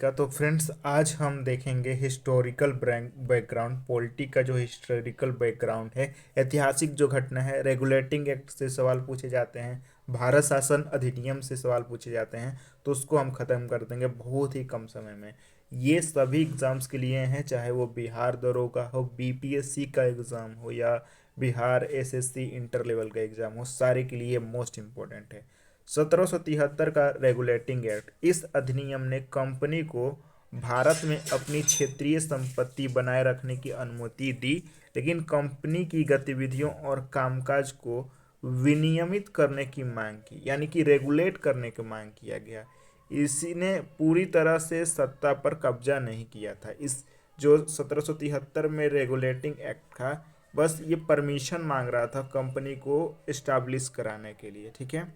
का। तो फ्रेंड्स, आज हम देखेंगे हिस्टोरिकल बैकग्राउंड, पॉलिटी का जो हिस्टोरिकल बैकग्राउंड है, ऐतिहासिक जो घटना है। रेगुलेटिंग एक्ट से सवाल पूछे जाते हैं, भारत शासन अधिनियम से सवाल पूछे जाते हैं, तो उसको हम ख़त्म कर देंगे बहुत ही कम समय में। ये सभी एग्ज़ाम्स के लिए हैं, चाहे वो बिहार दरोगा हो, बीपीएससी का एग्ज़ाम हो, या बिहार एसएससी इंटर लेवल का एग्ज़ाम हो, सारे के लिए मोस्ट इम्पोर्टेंट है। 1773 का रेगुलेटिंग एक्ट, इस अधिनियम ने कंपनी को भारत में अपनी क्षेत्रीय संपत्ति बनाए रखने की अनुमति दी, लेकिन कंपनी की गतिविधियों और कामकाज को विनियमित करने की मांग की, यानी कि रेगुलेट करने की मांग किया गया। इसी ने पूरी तरह से सत्ता पर कब्जा नहीं किया था। इस जो 1773 में रेगुलेटिंग एक्ट था, बस ये परमिशन मांग रहा था कंपनी को इस्टाब्लिश कराने के लिए। ठीक है।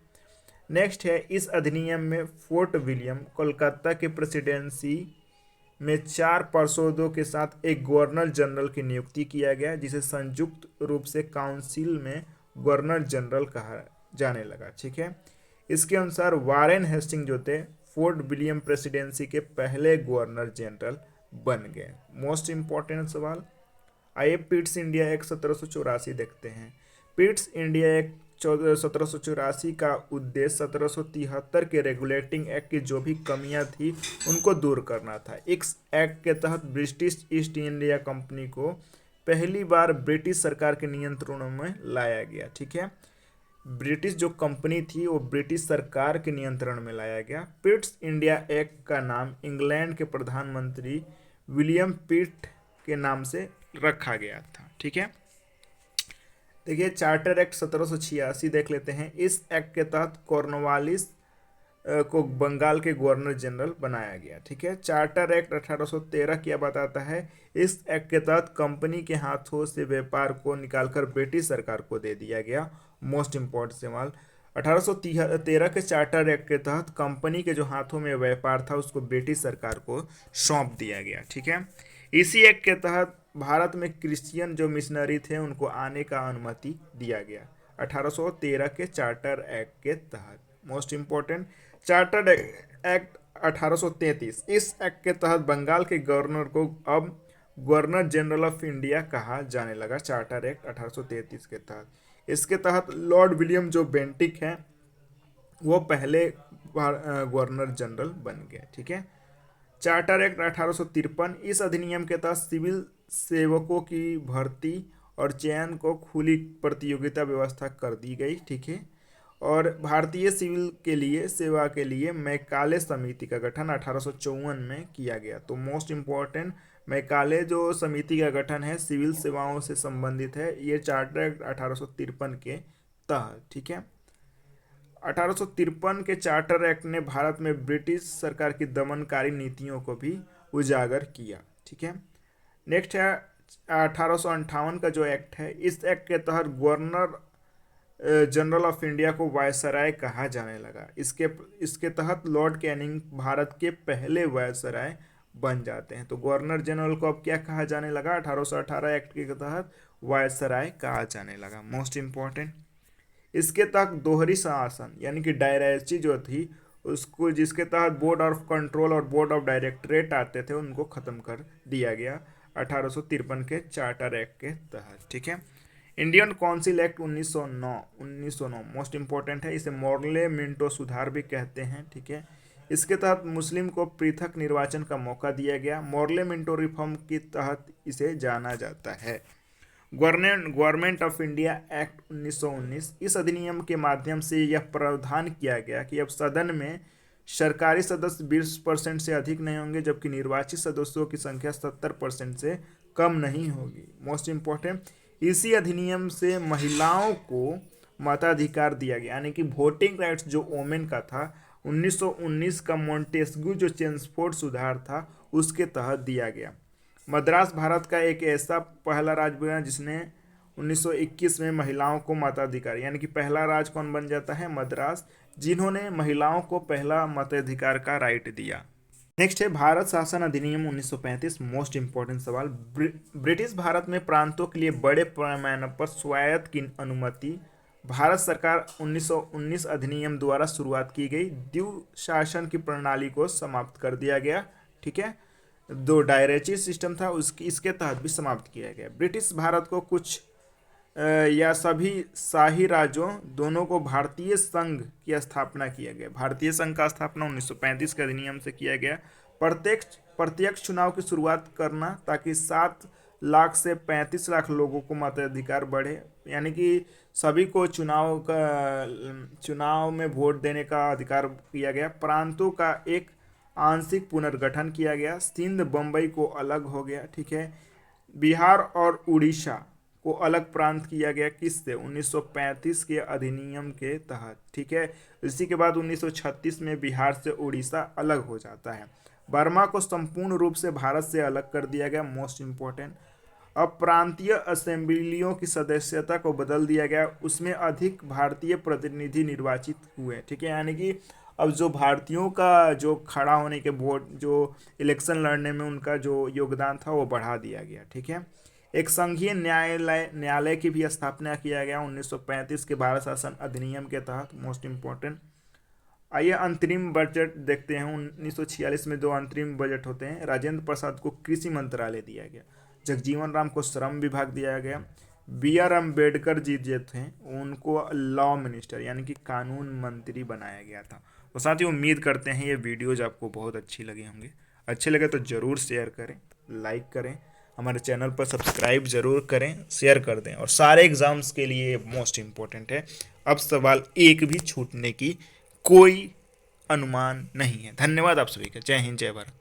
नेक्स्ट है, इस अधिनियम में फोर्ट विलियम कोलकाता के प्रेसिडेंसी में 4 पार्षदों के साथ एक गवर्नर जनरल की नियुक्ति किया गया, जिसे संयुक्त रूप से काउंसिल में गवर्नर जनरल कहा जाने लगा। ठीक है। इसके अनुसार वारेन हेस्टिंग जो थे, फोर्ट विलियम प्रेसिडेंसी के पहले गवर्नर जनरल बन गए। मोस्ट इंपॉर्टेंट सवाल। आइए पिट्स इंडिया एक्ट 1784 देखते हैं। पिट्स इंडिया एक्ट 1784 का उद्देश्य 1773 के रेगुलेटिंग एक्ट की जो भी कमियां थी उनको दूर करना था। इस एक्ट के तहत ब्रिटिश ईस्ट इंडिया कंपनी को पहली बार ब्रिटिश सरकार के नियंत्रण में लाया गया। ठीक है। ब्रिटिश जो कंपनी थी वो ब्रिटिश सरकार के नियंत्रण में लाया गया। पिट्स इंडिया एक्ट का नाम इंग्लैंड के प्रधानमंत्री विलियम पिट के नाम से रखा गया था। ठीक है। देखिए, चार्टर एक्ट 1786 देख लेते हैं। इस एक्ट के तहत कॉर्नवालिस को बंगाल के गवर्नर जनरल बनाया गया। ठीक है। चार्टर एक्ट 1813 क्या बताता है? इस एक्ट के तहत कंपनी के हाथों से व्यापार को निकालकर ब्रिटिश सरकार को दे दिया गया। मोस्ट इम्पोर्टेंट सवाल। 1813 के चार्टर एक्ट के तहत कंपनी के जो हाथों में व्यापार था उसको ब्रिटिश सरकार को सौंप दिया गया। ठीक है। इसी एक्ट के तहत भारत में क्रिश्चियन जो मिशनरी थे उनको आने का अनुमति दिया गया 1813 के चार्टर एक्ट के तहत। मोस्ट इम्पोर्टेंट, चार्टर्ड एक्ट 1833, इस एक्ट के तहत बंगाल के गवर्नर को अब गवर्नर जनरल ऑफ इंडिया कहा जाने लगा। चार्टर एक्ट 1833 के तहत। इसके तहत लॉर्ड विलियम जो बेंटिक हैं वो पहले गवर्नर जनरल बन गए। ठीक है। चार्टर एक्ट 1853, इस अधिनियम के तहत सिविल सेवकों की भर्ती और चयन को खुली प्रतियोगिता व्यवस्था कर दी गई। ठीक है। और भारतीय सिविल के लिए सेवा के लिए मैकाले समिति का गठन 1854 में किया गया। तो मोस्ट इम्पोर्टेंट, मैकाले जो समिति का गठन है सिविल सेवाओं से संबंधित है, ये चार्टर एक्ट 1853 के तहत। ठीक है। 1853 के चार्टर एक्ट ने भारत में ब्रिटिश सरकार की दमनकारी नीतियों को भी उजागर किया। ठीक है। नेक्स्ट है 1858 का जो एक्ट है, इस एक्ट के तहत गवर्नर जनरल ऑफ इंडिया को वायसराय कहा जाने लगा। इसके तहत लॉर्ड कैनिंग भारत के पहले वायसराय बन जाते हैं। तो गवर्नर जनरल को अब क्या कहा जाने लगा? 1818 एक्ट के तहत वायसराय कहा जाने लगा। मोस्ट इम्पोर्टेंट, इसके तहत दोहरी शासन यानी कि डायरेक्सी जो थी उसको, जिसके तहत बोर्ड ऑफ कंट्रोल और बोर्ड ऑफ डायरेक्टरेट आते थे, उनको खत्म कर दिया गया 1853 के चार्टर एक्ट के तहत। ठीक है। Indian council act 1909 most important है। इसे मोर्ले मिंटो सुधार भी कहते हैं। ठीक है। इसके तहत मुस्लिम को पृथक निर्वाचन का मौका दिया गया। मोर्ले मिंटो रिफॉर्म के तहत इसे जाना जाता है। गवर्नमेंट ऑफ इंडिया एक्ट 1919, इस अधिनियम के माध्यम से यह प्रावधान किया गया कि अब सदन में सरकारी सदस्य 20% से अधिक नहीं होंगे, जबकि निर्वाचित सदस्यों की संख्या 70% से कम नहीं होगी। मोस्ट इम्पोर्टेंट, इसी अधिनियम से महिलाओं को मताधिकार दिया गया, यानी कि वोटिंग राइट्स जो वोमेन का था 1919 का मॉन्टेस्क्यू जो चेम्सफोर्ड सुधार था उसके तहत दिया गया। मद्रास भारत का एक ऐसा पहला राज्य बना जिसने 1921 में महिलाओं को मताधिकार, यानी कि पहला राज्य कौन बन जाता है? मद्रास, जिन्होंने महिलाओं को पहला मताधिकार का राइट दिया। नेक्स्ट है भारत शासन अधिनियम 1935। मोस्ट इंपॉर्टेंट सवाल। ब्रिटिश भारत में प्रांतों के लिए बड़े पैमाने पर स्वायत्त की अनुमति भारत सरकार 1919 अधिनियम द्वारा शुरुआत की गई। द्विशासन की प्रणाली को समाप्त कर दिया गया। ठीक है। दो डायरेची सिस्टम था उसकी, इसके तहत भी समाप्त किया गया। ब्रिटिश भारत को कुछ या सभी शाही राज्यों दोनों को भारतीय संघ की स्थापना किया गया। भारतीय संघ का स्थापना 1935 के अधिनियम से किया गया। प्रत्यक्ष प्रत्यक्ष चुनाव की शुरुआत करना ताकि 7 लाख से 35 लाख लोगों को मताधिकार बढ़े, यानी कि सभी को चुनाव में वोट देने का अधिकार किया गया। प्रांतों का एक आंशिक पुनर्गठन किया गया। सिंध बम्बई को अलग हो गया, ठीक है। बिहार और उड़ीसा को अलग प्रांत किया गया, किससे? 1935 के अधिनियम के तहत, ठीक है। इसी के बाद 1936 में बिहार से उड़ीसा अलग हो जाता है। बर्मा को संपूर्ण रूप से भारत से अलग कर दिया गया, मोस्ट इंपॉर्टेंट। अब प्रांतीय असेंबलियों की सदस्यता को बदल दिया गया, उसमें अधिक भारतीय प्रतिनिधि निर्वाचित हुए, ठीक है। यानी कि अब जो भारतीयों का जो खड़ा होने के वोट, जो इलेक्शन लड़ने में उनका जो योगदान था वो बढ़ा दिया गया, ठीक है। एक संघीय न्यायालय की भी स्थापना किया गया 1935 के भारत शासन अधिनियम के तहत, मोस्ट इंपॉर्टेंट। आइए अंतरिम बजट देखते हैं। 1946 में 2 अंतरिम बजट होते हैं। राजेंद्र प्रसाद को कृषि मंत्रालय दिया गया, जगजीवन राम को श्रम विभाग दिया गया, B.R. अम्बेडकर जी जो थे उनको लॉ मिनिस्टर यानी कि कानून मंत्री बनाया गया था। तो साथियों उम्मीद करते हैं ये वीडियोज आपको बहुत अच्छी लगी होंगी। अच्छे लगे तो ज़रूर शेयर करें, लाइक करें, हमारे चैनल पर सब्सक्राइब जरूर करें, शेयर कर दें। और सारे एग्जाम्स के लिए मोस्ट इम्पोर्टेंट है, अब सवाल एक भी छूटने की कोई अनुमान नहीं है। धन्यवाद आप सभी का। जय हिंद, जय भारत।